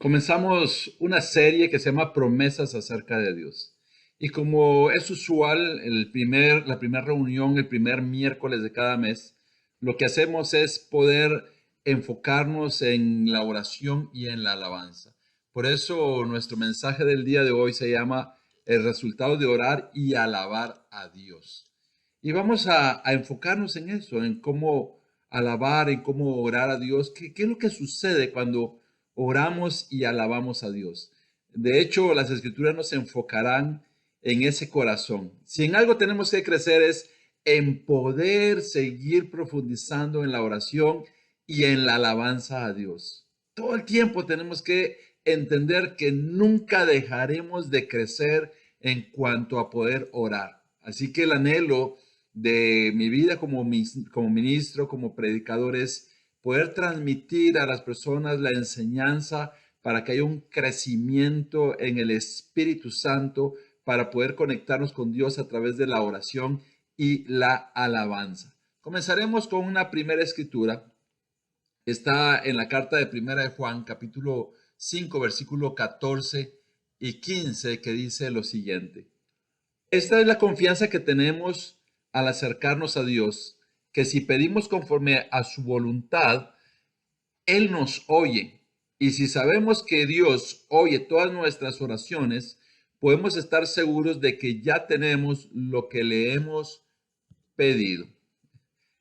Comenzamos una serie que se llama Promesas acerca de Dios. Y como es usual, la primera reunión, el primer miércoles de cada mes, lo que hacemos es poder enfocarnos en la oración y en la alabanza. Por eso nuestro mensaje del día de hoy se llama El resultado de orar y alabar a Dios. Y vamos a enfocarnos en eso, en cómo alabar, en cómo orar a Dios. ¿Qué es lo que sucede cuando oramos y alabamos a Dios? De hecho, las escrituras nos enfocarán en ese corazón. Si en algo tenemos que crecer es en poder seguir profundizando en la oración y en la alabanza a Dios. Todo el tiempo tenemos que entender que nunca dejaremos de crecer en cuanto a poder orar. Así que el anhelo de mi vida como ministro, como predicador, es poder transmitir a las personas la enseñanza para que haya un crecimiento en el Espíritu Santo, para poder conectarnos con Dios a través de la oración y la alabanza. Comenzaremos con una primera escritura. Está en la carta de Primera de Juan, capítulo 5, versículo 14 y 15, que dice lo siguiente. Esta es la confianza que tenemos al acercarnos a Dios, que si pedimos conforme a su voluntad, Él nos oye. Y si sabemos que Dios oye todas nuestras oraciones, podemos estar seguros de que ya tenemos lo que le hemos pedido.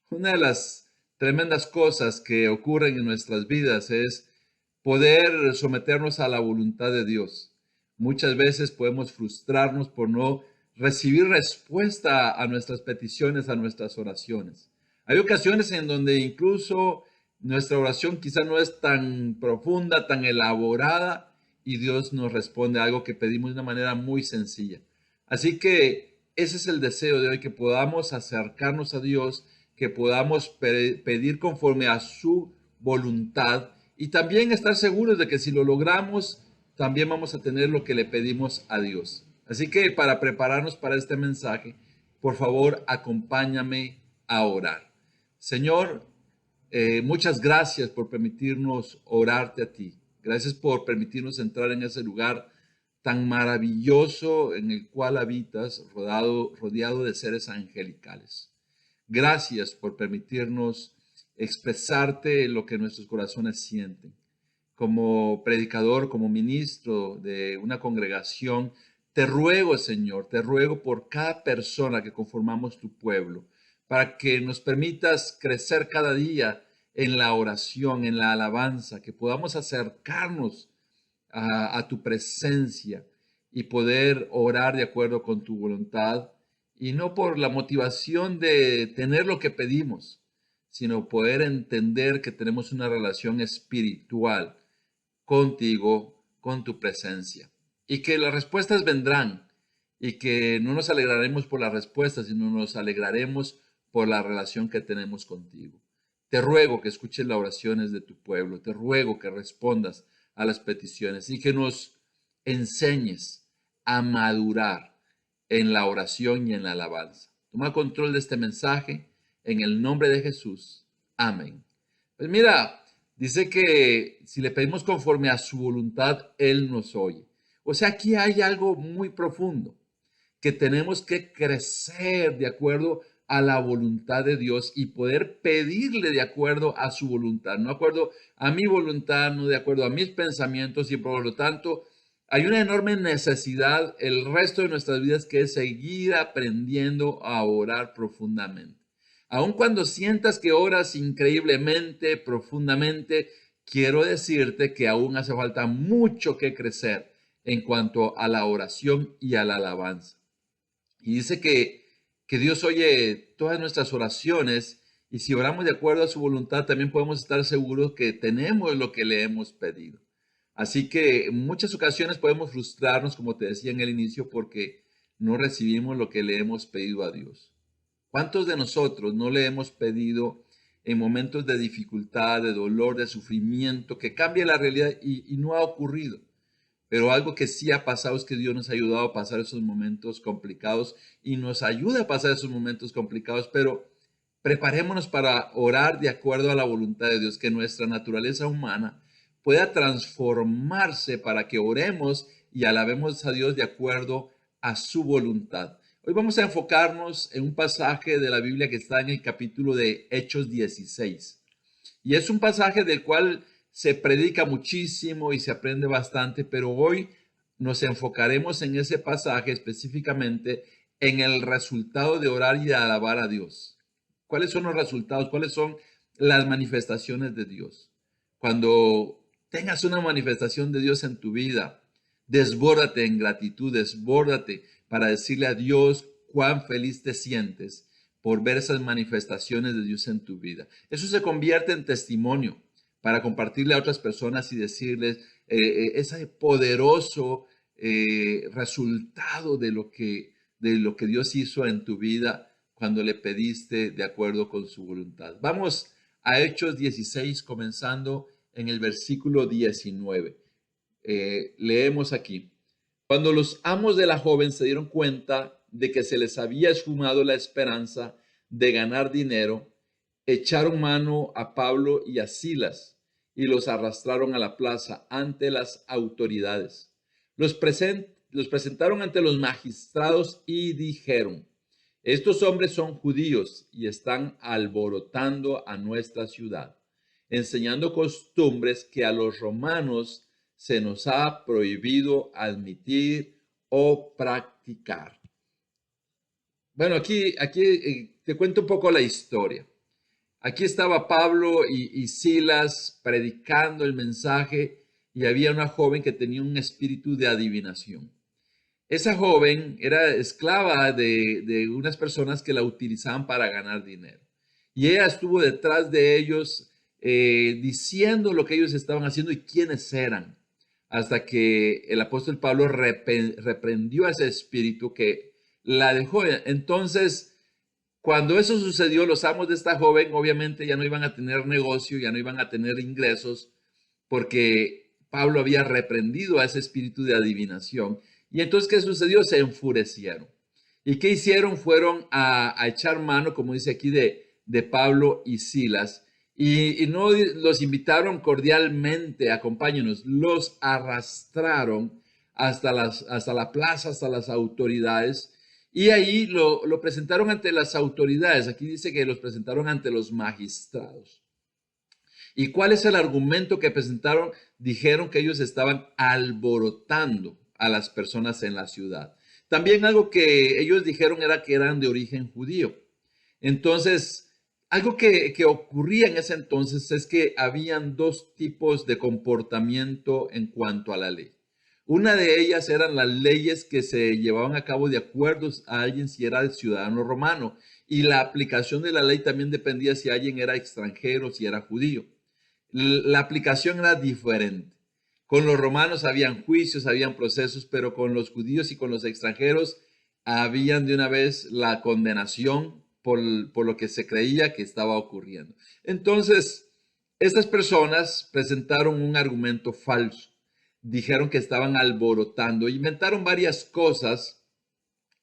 Una de las tremendas cosas que ocurren en nuestras vidas es poder someternos a la voluntad de Dios. Muchas veces podemos frustrarnos por no recibir respuesta a nuestras peticiones, a nuestras oraciones. Hay ocasiones en donde incluso nuestra oración quizá no es tan profunda, tan elaborada, y Dios nos responde algo que pedimos de una manera muy sencilla. Así que ese es el deseo de hoy, que podamos acercarnos a Dios, que podamos pedir conforme a su voluntad y también estar seguros de que si lo logramos, también vamos a tener lo que le pedimos a Dios. Así que para prepararnos para este mensaje, por favor, acompáñame a orar. Señor, muchas gracias por permitirnos orarte a ti. Gracias por permitirnos entrar en ese lugar tan maravilloso en el cual habitas, rodeado de seres angelicales. Gracias por permitirnos expresarte lo que nuestros corazones sienten. Como predicador, como ministro de una congregación, te ruego, Señor, te ruego por cada persona que conformamos tu pueblo, para que nos permitas crecer cada día en la oración, en la alabanza, que podamos acercarnos a tu presencia y poder orar de acuerdo con tu voluntad, y no por la motivación de tener lo que pedimos, sino poder entender que tenemos una relación espiritual contigo, con tu presencia, y que las respuestas vendrán, y que no nos alegraremos por las respuestas, sino nos alegraremos por la relación que tenemos contigo. Te ruego que escuches las oraciones de tu pueblo, te ruego que respondas a las peticiones y que nos enseñes a madurar en la oración y en la alabanza. Toma control de este mensaje en el nombre de Jesús. Amén. Pues mira, dice que si le pedimos conforme a su voluntad, Él nos oye. O sea, aquí hay algo muy profundo, que tenemos que crecer de acuerdo a la voluntad de Dios y poder pedirle de acuerdo a su voluntad, no de acuerdo a mi voluntad, no de acuerdo a mis pensamientos, y por lo tanto hay una enorme necesidad el resto de nuestras vidas, que es seguir aprendiendo a orar profundamente. Aun cuando sientas que oras increíblemente, profundamente, quiero decirte que aún hace falta mucho que crecer en cuanto a la oración y a la alabanza. Y dice que Dios oye todas nuestras oraciones, y si oramos de acuerdo a su voluntad, también podemos estar seguros que tenemos lo que le hemos pedido. Así que en muchas ocasiones podemos frustrarnos, como te decía en el inicio, porque no recibimos lo que le hemos pedido a Dios. ¿Cuántos de nosotros no le hemos pedido en momentos de dificultad, de dolor, de sufrimiento, que cambie la realidad, y no ha ocurrido? Pero algo que sí ha pasado es que Dios nos ha ayudado a pasar esos momentos complicados, y nos ayuda a pasar esos momentos complicados, pero preparémonos para orar de acuerdo a la voluntad de Dios, que nuestra naturaleza humana pueda transformarse para que oremos y alabemos a Dios de acuerdo a su voluntad. Hoy vamos a enfocarnos en un pasaje de la Biblia que está en el capítulo de Hechos 16. Y es un pasaje del cual se predica muchísimo y se aprende bastante, pero hoy nos enfocaremos en ese pasaje específicamente en el resultado de orar y de alabar a Dios. ¿Cuáles son los resultados? ¿Cuáles son las manifestaciones de Dios? Cuando tengas una manifestación de Dios en tu vida, desbórdate en gratitud, desbórdate para decirle a Dios cuán feliz te sientes por ver esas manifestaciones de Dios en tu vida. Eso se convierte en testimonio para compartirle a otras personas y decirles ese poderoso resultado de lo que Dios hizo en tu vida cuando le pediste de acuerdo con su voluntad. Vamos a Hechos 16, comenzando en el versículo 19. Leemos aquí. Cuando los amos de la joven se dieron cuenta de que se les había esfumado la esperanza de ganar dinero, echaron mano a Pablo y a Silas y los arrastraron a la plaza ante las autoridades. Los presentaron ante los magistrados y dijeron: estos hombres son judíos y están alborotando a nuestra ciudad, enseñando costumbres que a los romanos se nos ha prohibido admitir o practicar. Bueno, aquí te cuento un poco la historia. Aquí estaba Pablo y Silas predicando el mensaje y había una joven que tenía un espíritu de adivinación. Esa joven era esclava de unas personas que la utilizaban para ganar dinero. Y ella estuvo detrás de ellos diciendo lo que ellos estaban haciendo y quiénes eran, hasta que el apóstol Pablo reprendió a ese espíritu que la dejó. Entonces, cuando eso sucedió, los amos de esta joven obviamente ya no iban a tener negocio, ya no iban a tener ingresos, porque Pablo había reprendido a ese espíritu de adivinación. Y entonces, ¿qué sucedió? Se enfurecieron. ¿Y qué hicieron? Fueron a echar mano, como dice aquí, de Pablo y Silas. Y no los invitaron cordialmente, acompáñenos, los arrastraron hasta la plaza, hasta las autoridades. Y ahí lo presentaron ante las autoridades. Aquí dice que los presentaron ante los magistrados. ¿Y cuál es el argumento que presentaron? Dijeron que ellos estaban alborotando a las personas en la ciudad. También algo que ellos dijeron era que eran de origen judío. Entonces, algo que ocurría en ese entonces es que habían dos tipos de comportamiento en cuanto a la ley. Una de ellas eran las leyes que se llevaban a cabo de acuerdo a alguien si era ciudadano romano, y la aplicación de la ley también dependía si alguien era extranjero, si era judío. La aplicación era diferente. Con los romanos habían juicios, habían procesos, pero con los judíos y con los extranjeros habían de una vez la condenación por lo que se creía que estaba ocurriendo. Entonces, estas personas presentaron un argumento falso. Dijeron que estaban alborotando, inventaron varias cosas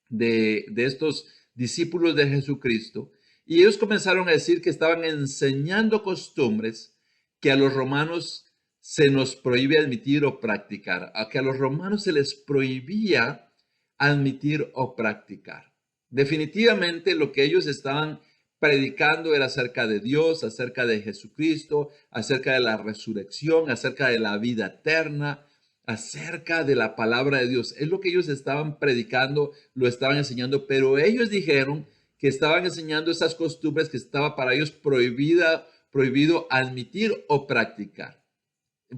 de estos discípulos de Jesucristo, y ellos comenzaron a decir que estaban enseñando costumbres que a los romanos se nos prohíbe admitir o practicar, a que a los romanos se les prohibía admitir o practicar. Definitivamente lo que ellos estaban predicando era acerca de Dios, acerca de Jesucristo, acerca de la resurrección, acerca de la vida eterna, acerca de la palabra de Dios. Es lo que ellos estaban predicando, lo estaban enseñando, pero ellos dijeron que estaban enseñando esas costumbres que estaba para ellos prohibido admitir o practicar.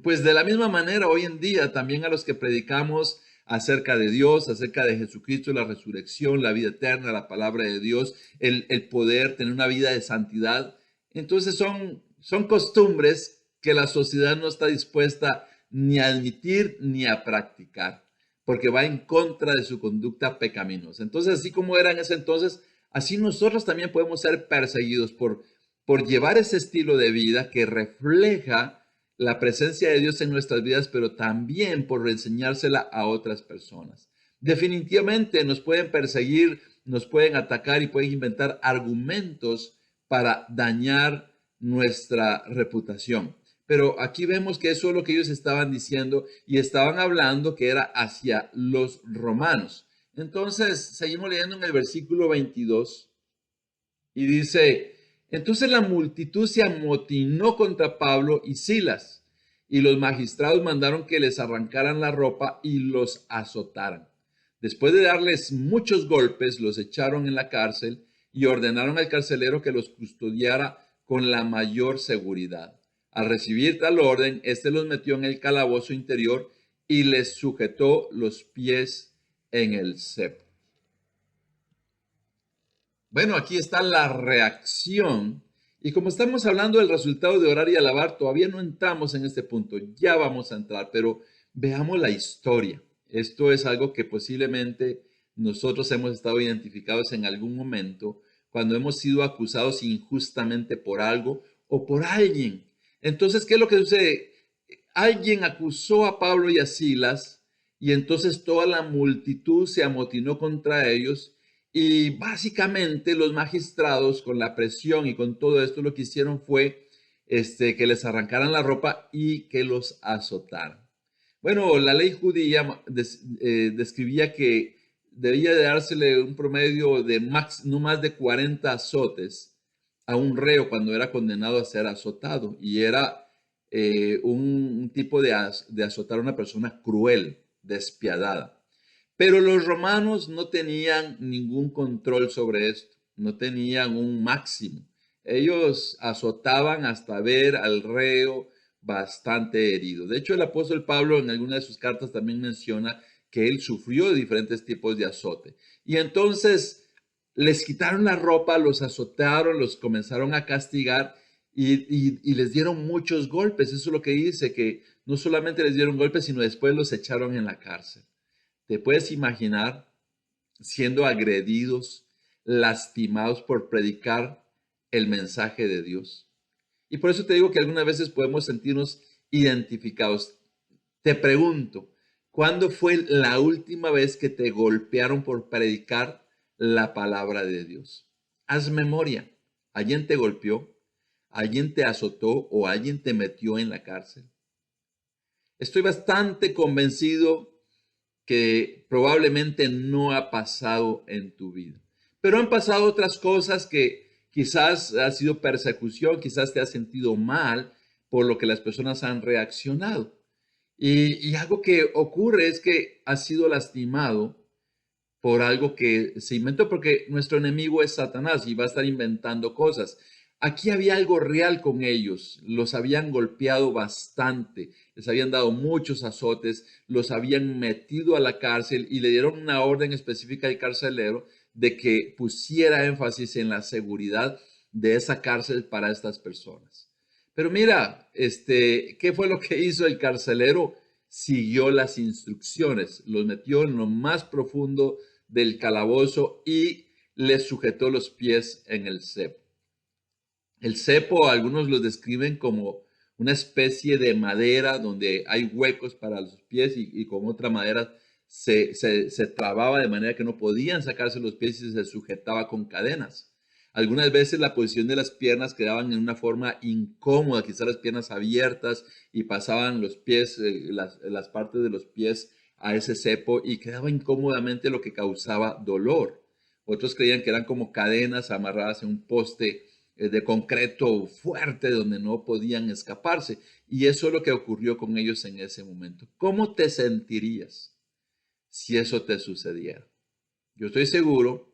Pues de la misma manera, hoy en día también a los que predicamos acerca de Dios, acerca de Jesucristo, la resurrección, la vida eterna, la palabra de Dios, el poder tener una vida de santidad, entonces son costumbres que la sociedad no está dispuesta ni a admitir ni a practicar, porque va en contra de su conducta pecaminosa. Entonces, así como era en ese entonces, así nosotros también podemos ser perseguidos por llevar ese estilo de vida que refleja la presencia de Dios en nuestras vidas, pero también por enseñársela a otras personas. Definitivamente nos pueden perseguir, nos pueden atacar y pueden inventar argumentos para dañar nuestra reputación. Pero aquí vemos que eso es lo que ellos estaban diciendo y estaban hablando que era hacia los romanos. Entonces, seguimos leyendo en el versículo 22 y dice, entonces la multitud se amotinó contra Pablo y Silas, y los magistrados mandaron que les arrancaran la ropa y los azotaran. Después de darles muchos golpes, los echaron en la cárcel y ordenaron al carcelero que los custodiara con la mayor seguridad. Al recibir tal orden, éste los metió en el calabozo interior y les sujetó los pies en el cepo. Bueno, aquí está la reacción. Y como estamos hablando del resultado de orar y alabar, todavía no entramos en este punto. Ya vamos a entrar, pero veamos la historia. Esto es algo que posiblemente nosotros hemos estado identificados en algún momento cuando hemos sido acusados injustamente por algo o por alguien. Entonces, ¿qué es lo que sucede? Alguien acusó a Pablo y a Silas y entonces toda la multitud se amotinó contra ellos y básicamente los magistrados con la presión y con todo esto lo que hicieron fue que les arrancaran la ropa y que los azotaran. Bueno, la ley judía describía que debía de dársele un promedio de no más de 40 azotes a un reo cuando era condenado a ser azotado y era un tipo de azotar a una persona cruel, despiadada. Pero los romanos no tenían ningún control sobre esto, no tenían un máximo. Ellos azotaban hasta ver al reo bastante herido. De hecho, el apóstol Pablo en alguna de sus cartas también menciona que él sufrió de diferentes tipos de azote. Y entonces les quitaron la ropa, los azotaron, los comenzaron a castigar y les dieron muchos golpes. Eso es lo que dice, que no solamente les dieron golpes, sino después los echaron en la cárcel. ¿Te puedes imaginar siendo agredidos, lastimados por predicar el mensaje de Dios? Y por eso te digo que algunas veces podemos sentirnos identificados. Te pregunto, ¿cuándo fue la última vez que te golpearon por predicar la palabra de Dios? Haz memoria. ¿Alguien te golpeó? ¿Alguien te azotó o alguien te metió en la cárcel? Estoy bastante convencido que probablemente no ha pasado en tu vida. Pero han pasado otras cosas que quizás ha sido persecución, quizás te has sentido mal por lo que las personas han reaccionado. Y algo que ocurre es que has sido lastimado por algo que se inventó, porque nuestro enemigo es Satanás y va a estar inventando cosas. Aquí había algo real con ellos, los habían golpeado bastante, les habían dado muchos azotes, los habían metido a la cárcel y le dieron una orden específica al carcelero de que pusiera énfasis en la seguridad de esa cárcel para estas personas. Pero mira, ¿qué fue lo que hizo el carcelero? Siguió las instrucciones, los metió en lo más profundo del calabozo y les sujetó los pies en el cepo. El cepo, algunos lo describen como una especie de madera donde hay huecos para los pies y con otra madera se trababa de manera que no podían sacarse los pies y se sujetaba con cadenas. Algunas veces la posición de las piernas quedaban en una forma incómoda, quizás las piernas abiertas y pasaban los pies, las partes de los pies a ese cepo y quedaba incómodamente lo que causaba dolor. Otros creían que eran como cadenas amarradas en un poste de concreto fuerte donde no podían escaparse. Y eso es lo que ocurrió con ellos en ese momento. ¿Cómo te sentirías si eso te sucediera? Yo estoy seguro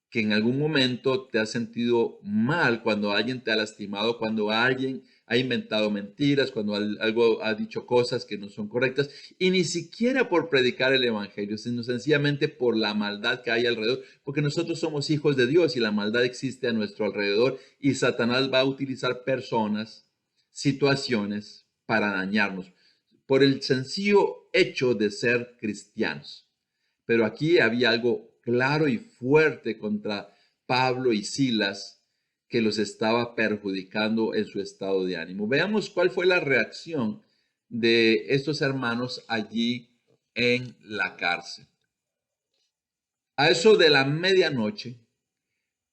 que en algún momento te has sentido mal cuando alguien te ha lastimado, cuando alguien ha inventado mentiras, cuando algo ha dicho cosas que no son correctas, y ni siquiera por predicar el evangelio, sino sencillamente por la maldad que hay alrededor, porque nosotros somos hijos de Dios y la maldad existe a nuestro alrededor y Satanás va a utilizar personas, situaciones para dañarnos por el sencillo hecho de ser cristianos. Pero aquí había algo claro y fuerte contra Pablo y Silas que los estaba perjudicando en su estado de ánimo. Veamos cuál fue la reacción de estos hermanos allí en la cárcel. A eso de la medianoche,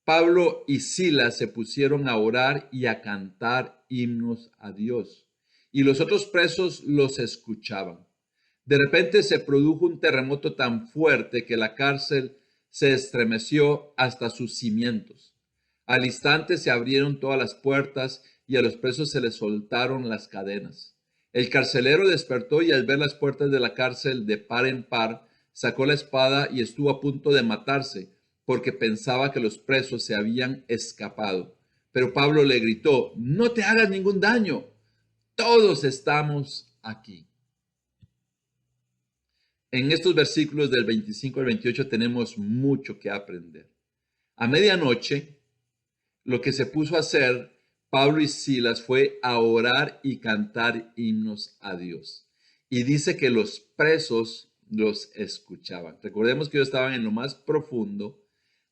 Pablo y Silas se pusieron a orar y a cantar himnos a Dios. y los otros presos los escuchaban. De repente se produjo un terremoto tan fuerte que la cárcel se estremeció hasta sus cimientos. Al instante se abrieron todas las puertas y a los presos se les soltaron las cadenas. El carcelero despertó y al ver las puertas de la cárcel de par en par, sacó la espada y estuvo a punto de matarse, porque pensaba que los presos se habían escapado. Pero Pablo le gritó: no te hagas ningún daño, todos estamos aquí. En estos versículos del 25 al 28 tenemos mucho que aprender. A medianoche, lo que se puso a hacer Pablo y Silas fue a orar y cantar himnos a Dios. Y dice que los presos los escuchaban. Recordemos que ellos estaban en lo más profundo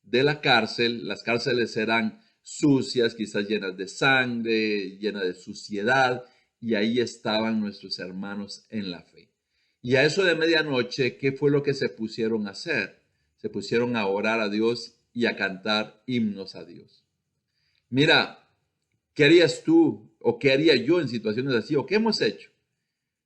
de la cárcel. Las cárceles eran sucias, quizás llenas de sangre, llenas de suciedad, y ahí estaban nuestros hermanos en la fe. Y a eso de medianoche, ¿qué fue lo que se pusieron a hacer? Se pusieron a orar a Dios y a cantar himnos a Dios. Mira, ¿qué harías tú o qué haría yo en situaciones así? ¿O qué hemos hecho?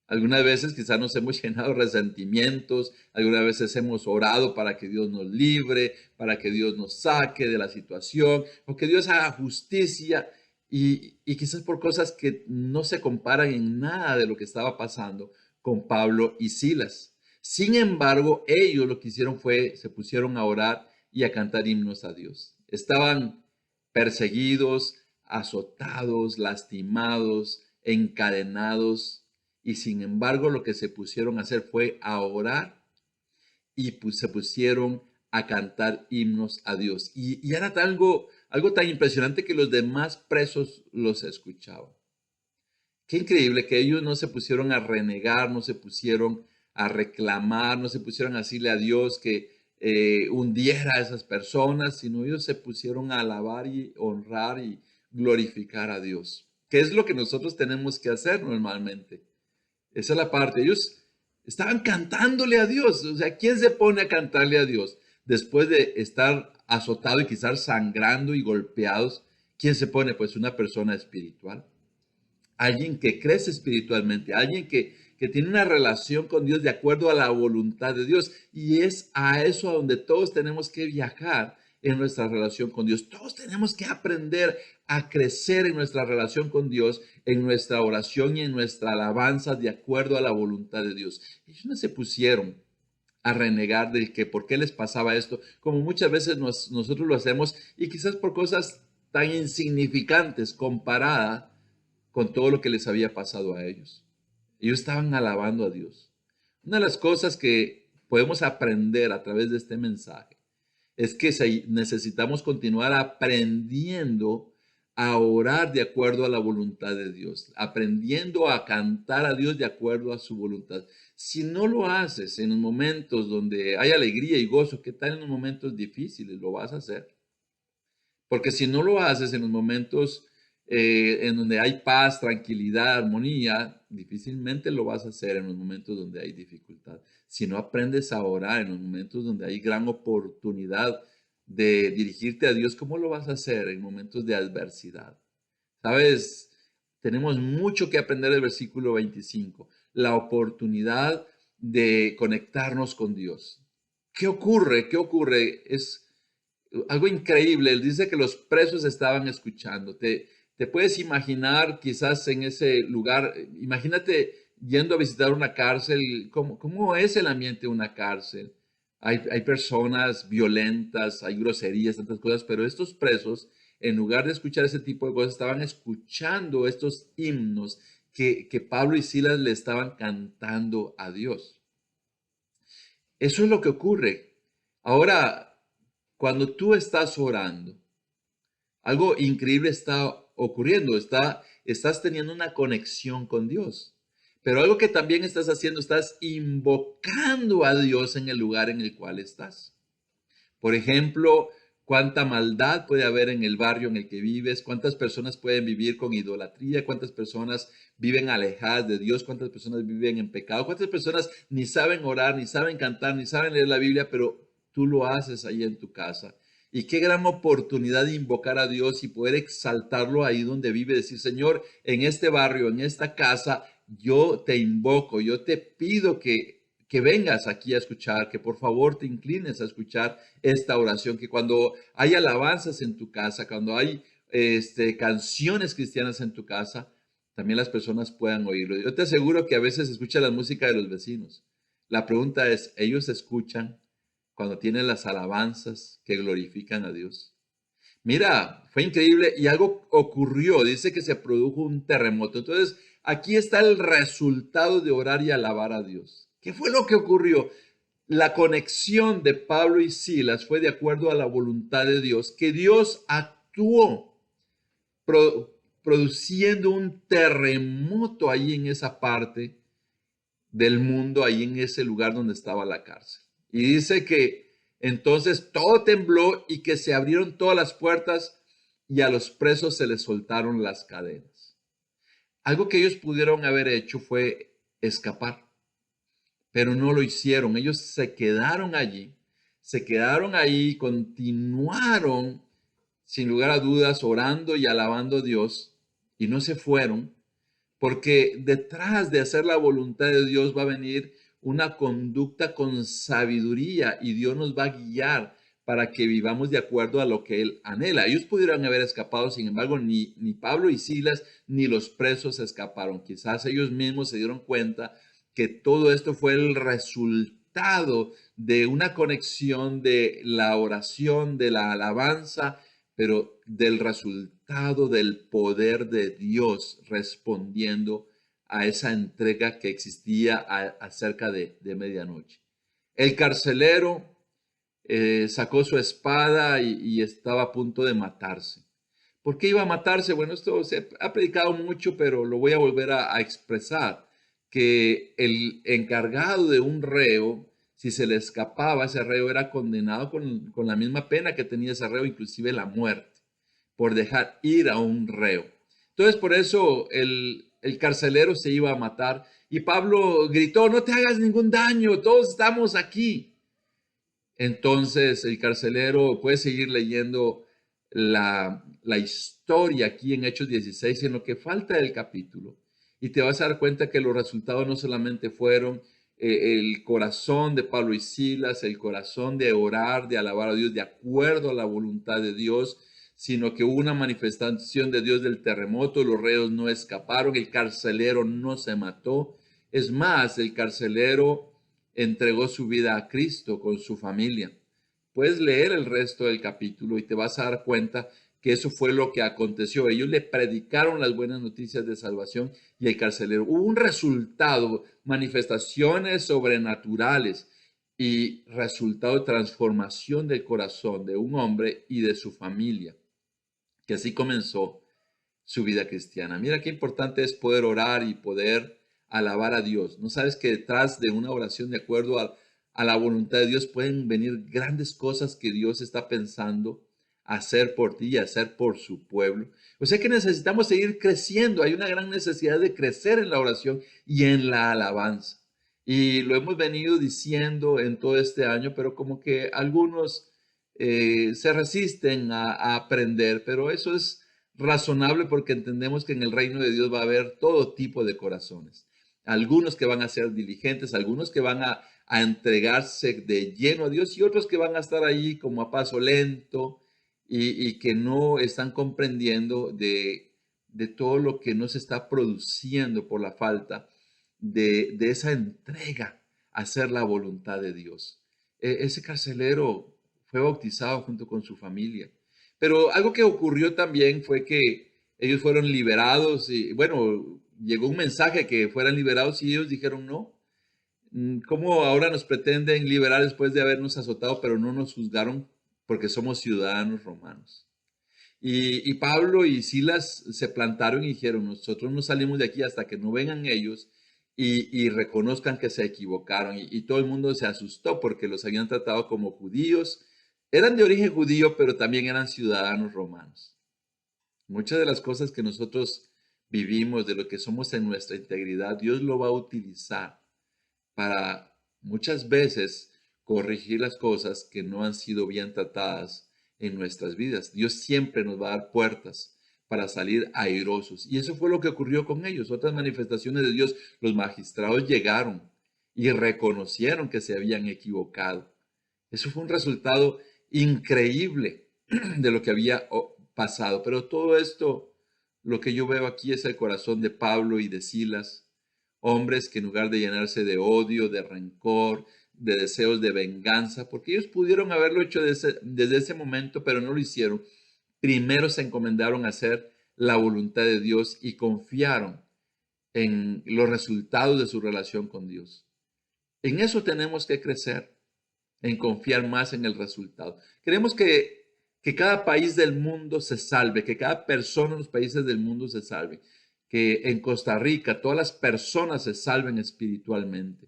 Algunas veces quizás nos hemos llenado de resentimientos, algunas veces hemos orado para que Dios nos libre, para que Dios nos saque de la situación, o que Dios haga justicia, y quizás por cosas que no se comparan en nada de lo que estaba pasando con Pablo y Silas. Sin embargo, ellos lo que hicieron fue, se pusieron a orar y a cantar himnos a Dios. Estaban perseguidos, azotados, lastimados, encadenados, y sin embargo lo que se pusieron a hacer fue a orar y se pusieron a cantar himnos a Dios. Y era algo tan impresionante que los demás presos los escuchaban. Qué increíble que ellos no se pusieron a renegar, no se pusieron a reclamar, no se pusieron a decirle a Dios que hundiera a esas personas, sino ellos se pusieron a alabar y honrar y glorificar a Dios. ¿Qué es lo que nosotros tenemos que hacer normalmente? Esa es la parte. Ellos estaban cantándole a Dios. O sea, ¿quién se pone a cantarle a Dios después de estar azotado y quizás sangrando y golpeados? ¿Quién se pone? Pues una persona espiritual. Alguien que crece espiritualmente, alguien que tiene una relación con Dios de acuerdo a la voluntad de Dios. Y es a eso a donde todos tenemos que viajar en nuestra relación con Dios. Todos tenemos que aprender a crecer en nuestra relación con Dios, en nuestra oración y en nuestra alabanza de acuerdo a la voluntad de Dios. Ellos no se pusieron a renegar de que por qué les pasaba esto, como muchas veces nosotros lo hacemos, y quizás por cosas tan insignificantes comparadas con todo lo que les había pasado a ellos. Ellos estaban alabando a Dios. Una de las cosas que podemos aprender a través de este mensaje es que necesitamos continuar aprendiendo a orar de acuerdo a la voluntad de Dios, aprendiendo a cantar a Dios de acuerdo a su voluntad. Si no lo haces en los momentos donde hay alegría y gozo, ¿qué tal en los momentos difíciles? Lo vas a hacer. Porque si no lo haces en los momentos en donde hay paz, tranquilidad, armonía, difícilmente lo vas a hacer en los momentos donde hay dificultad. Si no aprendes a orar en los momentos donde hay gran oportunidad de dirigirte a Dios, ¿cómo lo vas a hacer en momentos de adversidad? Sabes, tenemos mucho que aprender del versículo 25, la oportunidad de conectarnos con Dios. ¿Qué ocurre? ¿Qué ocurre? Es algo increíble. Él dice que los presos estaban escuchando. Te puedes imaginar quizás en ese lugar, imagínate yendo a visitar una cárcel, ¿cómo es el ambiente de una cárcel? Hay personas violentas, hay groserías, tantas cosas, pero estos presos, en lugar de escuchar ese tipo de cosas, estaban escuchando estos himnos que Pablo y Silas le estaban cantando a Dios. Eso es lo que ocurre. Ahora, cuando tú estás orando, algo increíble está ocurriendo, estás teniendo una conexión con Dios. Pero algo que también estás haciendo, estás invocando a Dios en el lugar en el cual estás. Por ejemplo, cuánta maldad puede haber en el barrio en el que vives, cuántas personas pueden vivir con idolatría, cuántas personas viven alejadas de Dios, cuántas personas viven en pecado, cuántas personas ni saben orar, ni saben cantar, ni saben leer la Biblia, pero tú lo haces ahí en tu casa. Y qué gran oportunidad de invocar a Dios y poder exaltarlo ahí donde vive. Decir, Señor, en este barrio, en esta casa, yo te invoco, yo te pido que vengas aquí a escuchar, que por favor te inclines a escuchar esta oración, que cuando hay alabanzas en tu casa, cuando hay canciones cristianas en tu casa, también las personas puedan oírlo. Yo te aseguro que a veces escucha la música de los vecinos. La pregunta es, ¿ellos escuchan cuando tienen las alabanzas que glorifican a Dios? Mira, fue increíble y algo ocurrió. Dice que se produjo un terremoto. Entonces, aquí está el resultado de orar y alabar a Dios. ¿Qué fue lo que ocurrió? La conexión de Pablo y Silas fue de acuerdo a la voluntad de Dios, que Dios actuó produciendo un terremoto ahí en esa parte del mundo, ahí en ese lugar donde estaba la cárcel. Y dice que entonces todo tembló y que se abrieron todas las puertas y a los presos se les soltaron las cadenas. Algo que ellos pudieron haber hecho fue escapar, pero no lo hicieron. Ellos se quedaron ahí, continuaron sin lugar a dudas orando y alabando a Dios y no se fueron, porque detrás de hacer la voluntad de Dios va a venir una conducta con sabiduría y Dios nos va a guiar para que vivamos de acuerdo a lo que Él anhela. Ellos pudieron haber escapado, sin embargo, ni Pablo y Silas ni los presos escaparon. Quizás ellos mismos se dieron cuenta que todo esto fue el resultado de una conexión de la oración, de la alabanza, pero del resultado del poder de Dios respondiendo a esa entrega que existía acerca de medianoche. El carcelero sacó su espada y estaba a punto de matarse. ¿Por qué iba a matarse? Bueno, esto se ha predicado mucho, pero lo voy a volver a expresar, que el encargado de un reo, si se le escapaba, ese reo era condenado con la misma pena que tenía ese reo, inclusive la muerte, por dejar ir a un reo. Entonces, por eso el carcelero se iba a matar y Pablo gritó, no te hagas ningún daño, todos estamos aquí. Entonces el carcelero puede seguir leyendo la historia aquí en Hechos 16, en lo que falta del capítulo, y te vas a dar cuenta que los resultados no solamente fueron el corazón de Pablo y Silas, el corazón de orar, de alabar a Dios de acuerdo a la voluntad de Dios, sino que hubo una manifestación de Dios del terremoto, los reos no escaparon, el carcelero no se mató. Es más, el carcelero entregó su vida a Cristo con su familia. Puedes leer el resto del capítulo y te vas a dar cuenta que eso fue lo que aconteció. Ellos le predicaron las buenas noticias de salvación y el carcelero. Hubo un resultado, manifestaciones sobrenaturales y resultado de transformación del corazón de un hombre y de su familia, que así comenzó su vida cristiana. Mira qué importante es poder orar y poder alabar a Dios. ¿No sabes que detrás de una oración de acuerdo a la voluntad de Dios pueden venir grandes cosas que Dios está pensando hacer por ti y hacer por su pueblo? O sea que necesitamos seguir creciendo. Hay una gran necesidad de crecer en la oración y en la alabanza. Y lo hemos venido diciendo en todo este año, pero como que algunos se resisten a aprender, pero eso es razonable porque entendemos que en el reino de Dios va a haber todo tipo de corazones. Algunos que van a ser diligentes, algunos que van a entregarse de lleno a Dios y otros que van a estar ahí como a paso lento y que no están comprendiendo de todo lo que no se está produciendo por la falta de esa entrega a hacer la voluntad de Dios. Ese carcelero fue bautizado junto con su familia. Pero algo que ocurrió también fue que ellos fueron liberados y bueno, llegó un mensaje que fueran liberados y ellos dijeron no. ¿Cómo ahora nos pretenden liberar después de habernos azotado, pero no nos juzgaron porque somos ciudadanos romanos? Y Pablo y Silas se plantaron y dijeron, nosotros no salimos de aquí hasta que no vengan ellos y reconozcan que se equivocaron. Y todo el mundo se asustó porque los habían tratado como judíos. Eran de origen judío, pero también eran ciudadanos romanos. Muchas de las cosas que nosotros vivimos, de lo que somos en nuestra integridad, Dios lo va a utilizar para muchas veces corregir las cosas que no han sido bien tratadas en nuestras vidas. Dios siempre nos va a dar puertas para salir airosos. Y eso fue lo que ocurrió con ellos. Otras manifestaciones de Dios, los magistrados llegaron y reconocieron que se habían equivocado. Eso fue un resultado increíble de lo que había pasado. Pero todo esto, lo que yo veo aquí es el corazón de Pablo y de Silas, hombres que en lugar de llenarse de odio, de rencor, de deseos de venganza, porque ellos pudieron haberlo hecho desde ese momento, pero no lo hicieron. Primero se encomendaron a hacer la voluntad de Dios y confiaron en los resultados de su relación con Dios. En eso tenemos que crecer, en confiar más en el resultado. Queremos que cada país del mundo se salve, que cada persona en los países del mundo se salve, que en Costa Rica todas las personas se salven espiritualmente.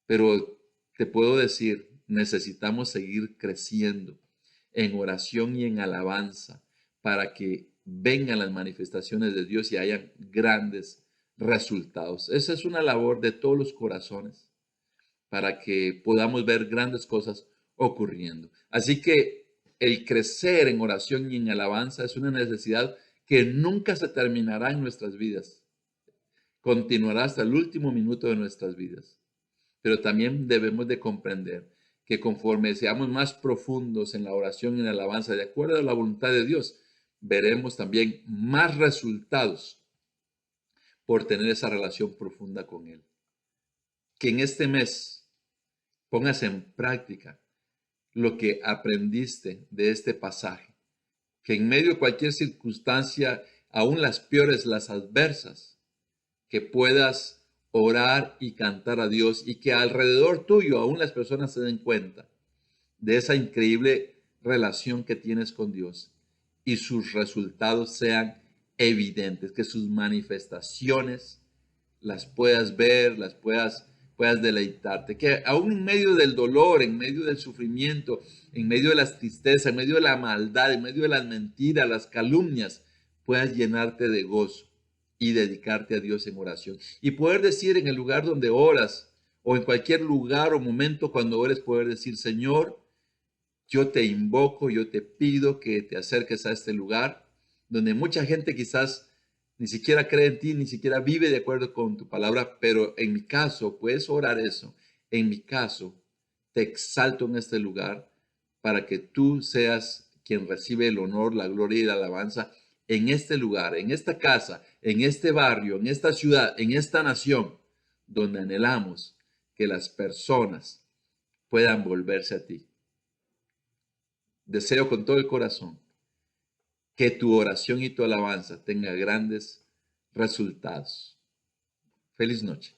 Pero te puedo decir, necesitamos seguir creciendo en oración y en alabanza para que vengan las manifestaciones de Dios y hayan grandes resultados. Esa es una labor de todos los corazones para que podamos ver grandes cosas ocurriendo. Así que el crecer en oración y en alabanza es una necesidad que nunca se terminará en nuestras vidas. Continuará hasta el último minuto de nuestras vidas. Pero también debemos de comprender que conforme seamos más profundos en la oración y en la alabanza, de acuerdo a la voluntad de Dios, veremos también más resultados por tener esa relación profunda con Él. Que en este mes pongas en práctica lo que aprendiste de este pasaje. Que en medio de cualquier circunstancia, aún las peores, las adversas, que puedas orar y cantar a Dios y que alrededor tuyo aún las personas se den cuenta de esa increíble relación que tienes con Dios y sus resultados sean evidentes, que sus manifestaciones las puedas ver, puedas deleitarte, que aún en medio del dolor, en medio del sufrimiento, en medio de las tristezas, en medio de la maldad, en medio de las mentiras, las calumnias, puedas llenarte de gozo y dedicarte a Dios en oración. Y poder decir en el lugar donde oras o en cualquier lugar o momento cuando ores, poder decir, Señor, yo te invoco, yo te pido que te acerques a este lugar donde mucha gente quizás ni siquiera cree en ti, ni siquiera vive de acuerdo con tu palabra, pero en mi caso, puedes orar eso. En mi caso, te exalto en este lugar para que tú seas quien recibe el honor, la gloria y la alabanza en este lugar, en esta casa, en este barrio, en esta ciudad, en esta nación, donde anhelamos que las personas puedan volverse a ti. Deseo con todo el corazón que tu oración y tu alabanza tenga grandes resultados. Feliz noche.